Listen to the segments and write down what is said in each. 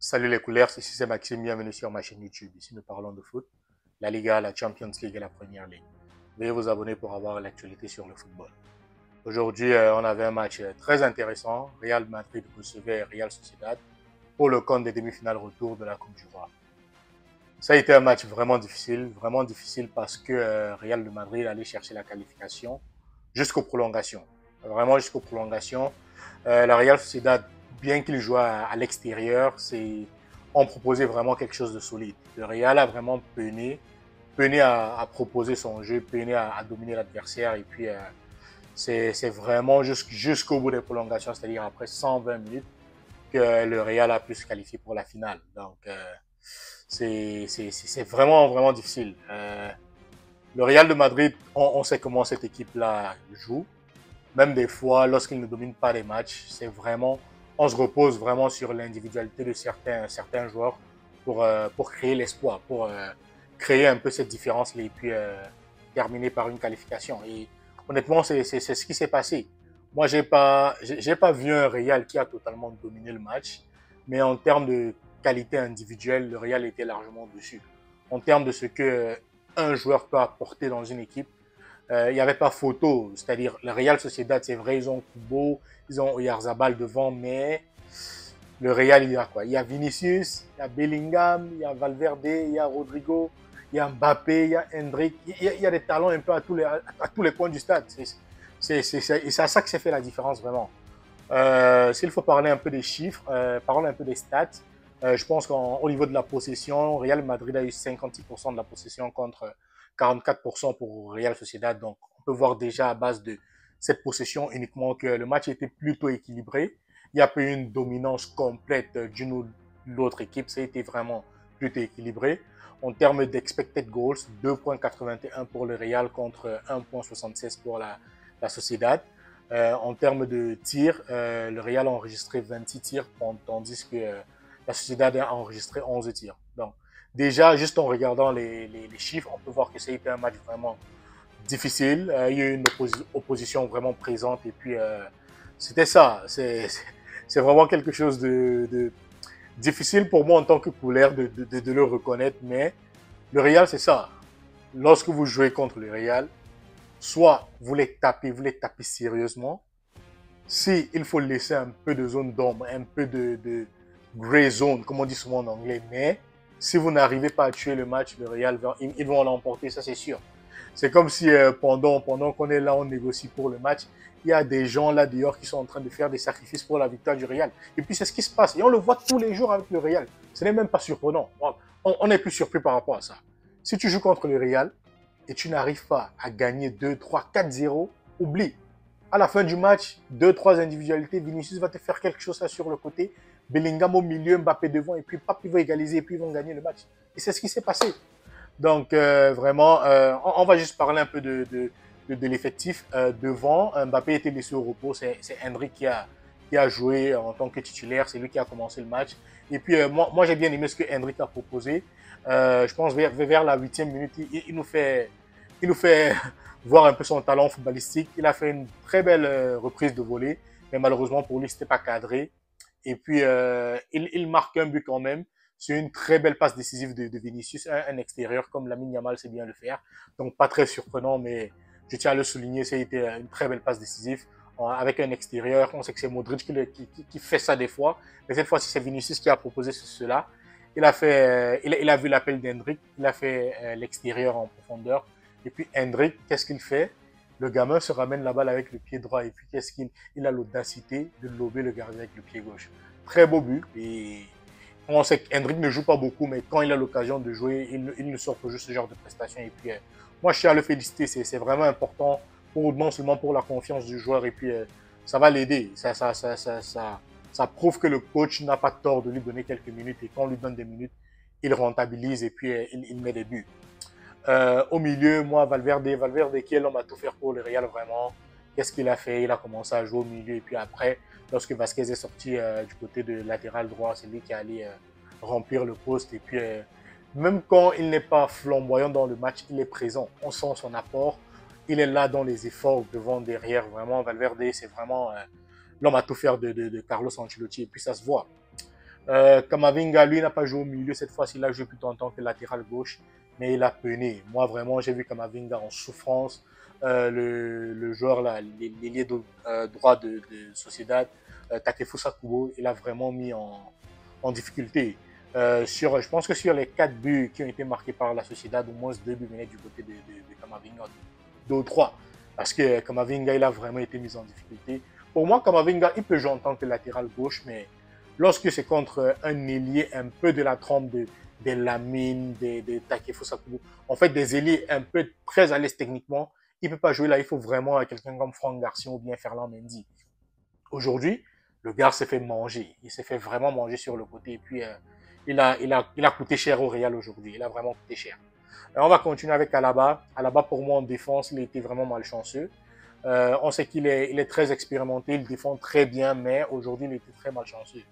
Salut les couleurs, ici c'est Maxime, bienvenue sur ma chaîne YouTube. Ici nous parlons de foot, la Liga, la Champions League et la Première Ligue. Veuillez vous abonner pour avoir l'actualité sur le football. Aujourd'hui, on avait un match très intéressant. Real Madrid recevait Real Sociedad pour le compte des demi-finales retour de la Coupe du Roi. Ça a été un match vraiment difficile parce que Real de Madrid allait chercher la qualification jusqu'aux prolongations. Vraiment jusqu'aux prolongations. La Real Sociedad, bien qu'il jouait à l'extérieur, on proposait vraiment quelque chose de solide. Le Real a vraiment peiné à proposer son jeu, peiné à dominer l'adversaire. Et puis, c'est vraiment jusqu'au bout des prolongations, c'est-à-dire après 120 minutes, que le Real a pu se qualifier pour la finale. Donc, c'est vraiment difficile. Le Real de Madrid, on sait comment cette équipe-là joue. Même des fois, lorsqu'ils ne dominent pas les matchs, on se repose vraiment sur l'individualité de certains joueurs pour créer l'espoir, pour créer un peu cette différence et puis terminer par une qualification. Et honnêtement, c'est ce qui s'est passé. Moi, j'ai pas vu un Real qui a totalement dominé le match, mais en termes de qualité individuelle, le Real était largement dessus. En termes de ce que un joueur peut apporter dans une équipe, il n'y avait pas photo. C'est-à-dire, le Real Sociedad, c'est vrai, ils ont Kubo, ils ont Oyarzabal devant, mais le Real, il y a quoi? Il y a Vinicius, il y a Bellingham, il y a Valverde, il y a Rodrigo, il y a Mbappé, il y a Hendrick. Il y a des talents un peu à tous les coins du stade. C'est à ça que s'est fait la différence, vraiment. S'il faut parler un peu des chiffres, parlons un peu des stats. Je pense qu'au niveau de la possession, Real Madrid a eu 56% de la possession contre 44% pour Real Sociedad. Donc, on peut voir déjà à base de cette possession uniquement que le match était plutôt équilibré. Il n'y a pas eu une dominance complète d'une ou de l'autre équipe. Ça a été vraiment plutôt équilibré. En termes d'expected goals, 2,81 pour le Real contre 1,76 pour la Sociedad. En termes de tirs, le Real a enregistré 26 tirs, tandis que la Sociedad a enregistré 11 tirs. Donc, déjà, juste en regardant les chiffres, on peut voir que ça a été un match vraiment difficile. Il y a eu une opposition vraiment présente et puis c'était ça. C'est vraiment quelque chose de difficile pour moi en tant que couleur de le reconnaître, mais le Real, c'est ça. Lorsque vous jouez contre le Real, soit vous les tapez sérieusement, si il faut laisser un peu de zone d'ombre, un peu de gray zone, comme on dit souvent en anglais, mais si vous n'arrivez pas à tuer le match, le Real, ils vont l'emporter, ça c'est sûr. C'est comme si pendant qu'on est là, on négocie pour le match, il y a des gens là dehors qui sont en train de faire des sacrifices pour la victoire du Real. Et puis c'est ce qui se passe. Et on le voit tous les jours avec le Real. Ce n'est même pas surprenant. On est plus surpris par rapport à ça. Si tu joues contre le Real et tu n'arrives pas à gagner 2, 3, 4-0, oublie. À la fin du match, deux, trois individualités, Vinicius va te faire quelque chose là sur le côté, Bellingham au milieu, Mbappé devant, et puis Pape, ils vont égaliser, et puis ils vont gagner le match. Et c'est ce qui s'est passé. Donc, vraiment, on va juste parler un peu de l'effectif. Devant, Mbappé était laissé au repos, c'est Hendrick qui a joué en tant que titulaire, c'est lui qui a commencé le match. Et puis, moi j'ai bien aimé ce que Hendrick a proposé. Je pense vers la 8e minute, il nous fait voir un peu son talent footballistique. Il a fait une très belle reprise de volée, mais malheureusement pour lui, c'était pas cadré. Et puis, il marque un but quand même. C'est une très belle passe décisive de Vinicius, un extérieur comme Lamine Yamal sait bien le faire. Donc, pas très surprenant, mais je tiens à le souligner, ça a été une très belle passe décisive. Avec un extérieur, on sait que c'est Modric qui fait ça des fois, mais cette fois-ci, c'est Vinicius qui a proposé cela. Il a vu l'appel d'Hendrick, il a fait l'extérieur en profondeur. Et puis Hendrick, qu'est-ce qu'il fait? Le gamin se ramène la balle avec le pied droit et puis qu'est-ce qu'il a l'audacité de lober le gardien avec le pied gauche. Très beau but et on sait qu'Hendrick ne joue pas beaucoup, mais quand il a l'occasion de jouer, il nous sort juste ce genre de prestations. Et puis, moi, je tiens à le féliciter. C'est vraiment important, non seulement pour la confiance du joueur, et puis ça va l'aider. Ça prouve que le coach n'a pas tort de lui donner quelques minutes. Et quand on lui donne des minutes, il rentabilise et puis il met des buts. Au milieu, moi, Valverde qui est l'homme à tout faire pour le Real, vraiment. Qu'est-ce qu'il a fait? Il a commencé à jouer au milieu et puis après, lorsque Vasquez est sorti du côté de latéral droit, c'est lui qui est allé remplir le poste. Et puis, même quand il n'est pas flamboyant dans le match, il est présent. On sent son apport. Il est là dans les efforts, devant, derrière. Vraiment, Valverde, c'est vraiment l'homme à tout faire de Carlos Ancelotti. Et puis, ça se voit. Kamavinga, lui, n'a pas joué au milieu cette fois-ci, il a joué plutôt en tant que latéral gauche, mais il a peiné. Moi, vraiment, j'ai vu Kamavinga en souffrance. Le joueur, là, l'ailier droit de Sociedad, Takefusa Kubo, il a vraiment mis en difficulté. Je pense que sur les 4 buts qui ont été marqués par la Sociedad, au moins 2 buts venaient du côté de Kamavinga, 2 ou 3. Parce que Kamavinga, il a vraiment été mis en difficulté. Pour moi, Kamavinga, il peut jouer en tant que latéral gauche, mais lorsque c'est contre un ailier un peu de la trempe des Lamine, de Takefusa Kubo, en fait, des ailiers un peu très à l'aise techniquement, il ne peut pas jouer là. Il faut vraiment quelqu'un comme Franck Garcia ou bien Ferland Mendy. Aujourd'hui, le gars s'est fait manger. Il s'est fait vraiment manger sur le côté. Et puis, il a coûté cher au Real aujourd'hui. Il a vraiment coûté cher. On va continuer avec Alaba. Alaba, pour moi, en défense, il a été vraiment malchanceux. On sait qu'il est très expérimenté, il défend très bien, mais aujourd'hui, il était très malchanceux.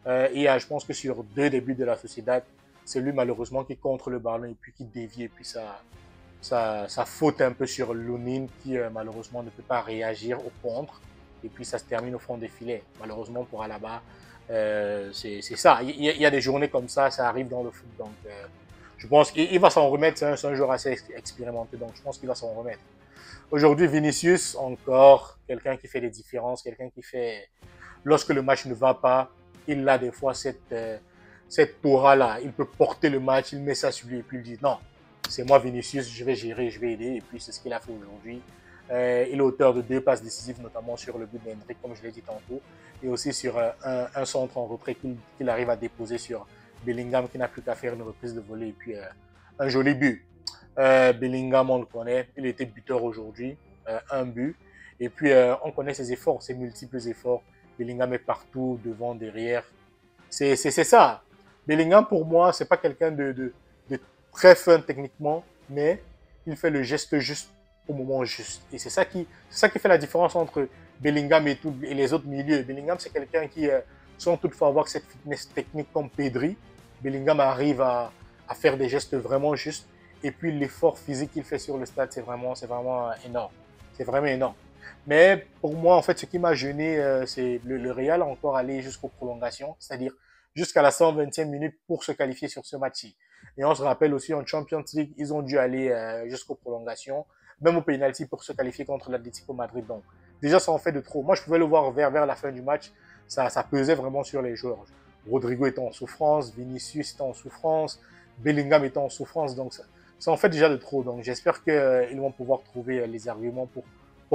Je pense que sur 2 débuts de la Sociedad, c'est lui malheureusement qui contre le ballon et puis qui dévie et puis ça faute un peu sur Lunin qui malheureusement ne peut pas réagir au contre et puis ça se termine au fond des filets. Malheureusement pour Alaba, c'est ça. Il y a des journées comme ça arrive dans le foot. Donc je pense qu'il va s'en remettre. C'est un joueur assez expérimenté, donc je pense qu'il va s'en remettre. Aujourd'hui, Vinicius, encore quelqu'un qui fait des différences, quelqu'un qui fait lorsque le match ne va pas, il a des fois cette aura-là. Il peut porter le match, il met ça sur lui et puis il dit non, c'est moi Vinicius, je vais gérer, je vais aider. Et puis c'est ce qu'il a fait aujourd'hui. Il est auteur de 2 passes décisives, notamment sur le but d'Hendrick, comme je l'ai dit tantôt, et aussi sur un centre en retrait qu'il arrive à déposer sur Bellingham qui n'a plus qu'à faire une reprise de volée et puis un joli but. Bellingham, on le connaît, il était buteur aujourd'hui, un but. Et puis, on connaît ses efforts, ses multiples efforts. Bellingham est partout, devant, derrière. C'est ça. Bellingham, pour moi, c'est pas quelqu'un de très fun techniquement, mais il fait le geste juste au moment juste. Et c'est ça qui fait la différence entre Bellingham et les autres milieux. Bellingham, c'est quelqu'un qui, sans toutefois avoir cette fitness technique comme Pedri, Bellingham arrive à faire des gestes vraiment justes. Et puis l'effort physique qu'il fait sur le stade, c'est vraiment énorme. C'est vraiment énorme. Mais pour moi, en fait, ce qui m'a gêné, c'est le Real a encore allé jusqu'aux prolongations, c'est-à-dire jusqu'à la 120e minute pour se qualifier sur ce match-ci. Et on se rappelle aussi en Champions League, ils ont dû aller jusqu'aux prolongations, même au penalty pour se qualifier contre l'Atlético Madrid. Donc, déjà, ça en fait de trop. Moi, je pouvais le voir vers la fin du match, ça pesait vraiment sur les joueurs. Rodrigo était en souffrance, Vinicius était en souffrance, Bellingham était en souffrance. Donc, ça en fait déjà de trop. Donc, j'espère qu'ils vont pouvoir trouver les arguments pour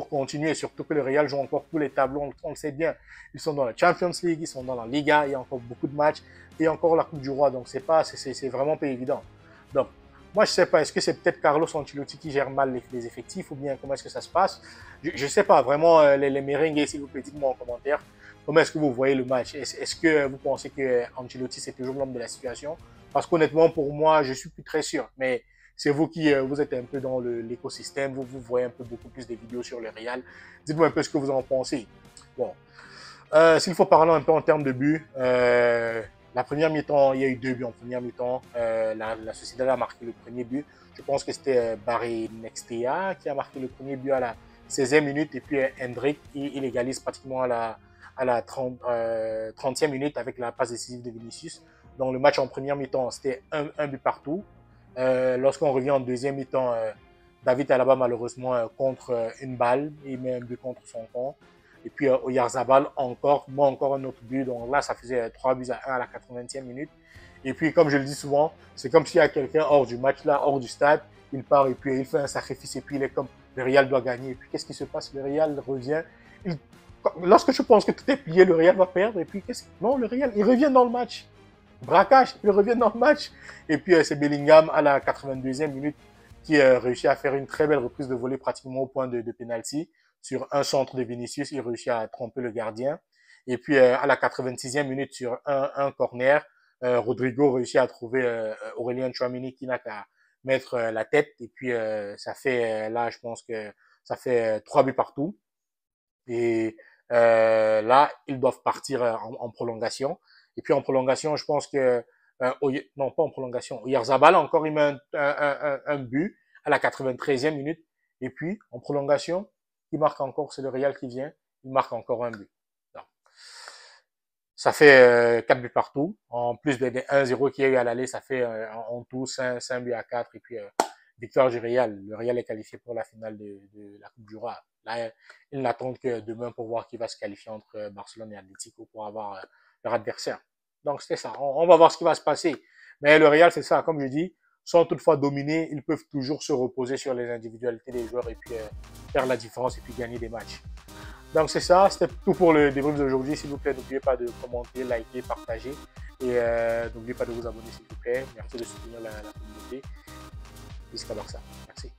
continuer. Surtout que le Real joue encore tous les tableaux, on le sait bien. Ils sont dans la Champions League, ils sont dans la Liga, il y a encore beaucoup de matchs, et encore la Coupe du Roi. Donc, c'est vraiment pas évident. Donc, moi, je sais pas, est-ce que c'est peut-être Carlos Ancelotti qui gère mal les effectifs, ou bien comment est-ce que ça se passe? Je sais pas, vraiment, les merengues, s'il vous plaît, dites-moi en commentaire. Comment est-ce que vous voyez le match? Est-ce que vous pensez que Ancelotti, c'est toujours l'homme de la situation? Parce qu'honnêtement, pour moi, je suis plus très sûr. Mais c'est vous qui vous êtes un peu dans l'écosystème, vous voyez un peu beaucoup plus des vidéos sur le Real. Dites-moi un peu ce que vous en pensez. Bon, s'il faut parler un peu en termes de buts, la première mi-temps, il y a eu 2 buts en première mi-temps. La Sociedad a marqué le premier but. Je pense que c'était Barry Nextea qui a marqué le premier but à la 16e minute. Et puis Hendrick, il égalise pratiquement à la 30e minute avec la passe décisive de Vinicius. Donc le match en première mi-temps, c'était un but partout. Lorsqu'on revient en deuxième mi-temps, David Alaba malheureusement contre une balle, il met un but contre son camp. Et puis Oyarzabal encore un autre but. Donc là, ça faisait 3 buts à 1 à la 80e minute. Et puis, comme je le dis souvent, c'est comme s'il y a quelqu'un hors du match, là, hors du stade, il part et puis il fait un sacrifice et puis il est comme le Real doit gagner. Et puis qu'est-ce qui se passe? Le Real revient. Il... Lorsque je pense que tout est plié, le Real va perdre. Et puis non, le Real, il revient dans le match. Braquage, il revient dans le match. Et puis c'est Bellingham à la 82e minute qui réussit à faire une très belle reprise de volée pratiquement au point de penalty sur un centre de Vinicius. Il réussit à tromper le gardien. Et puis à la 86e minute sur un corner, Rodrigo réussit à trouver Aurélien Tchouameni qui n'a qu'à mettre la tête. Et puis ça fait là, je pense que ça fait 3 buts partout. Et là, ils doivent partir en prolongation. Et puis en prolongation, je pense que non, pas en prolongation. Oyarzabal encore il met un but à la 93e minute. Et puis en prolongation, il marque encore. C'est le Real qui vient. Il marque encore un but. Donc, Ça fait 4 buts partout. En plus des 1-0 qu'il y a eu à l'aller, ça fait en tout 5 buts à 4. Et puis, victoire du Real. Le Real est qualifié pour la finale de la Coupe du Roi. Là, ils n'attendent que demain pour voir qui va se qualifier entre Barcelone et Atlético pour avoir leur adversaire. Donc, c'était ça. On va voir ce qui va se passer. Mais le Real, c'est ça. Comme je dis, sans toutefois dominer, ils peuvent toujours se reposer sur les individualités des joueurs et puis faire la différence et puis gagner des matchs. Donc c'est ça, c'était tout pour le débrief d'aujourd'hui. S'il vous plaît, n'oubliez pas de commenter, liker, partager et n'oubliez pas de vous abonner s'il vous plaît. Merci de soutenir la communauté. Jusqu'à ça. Merci.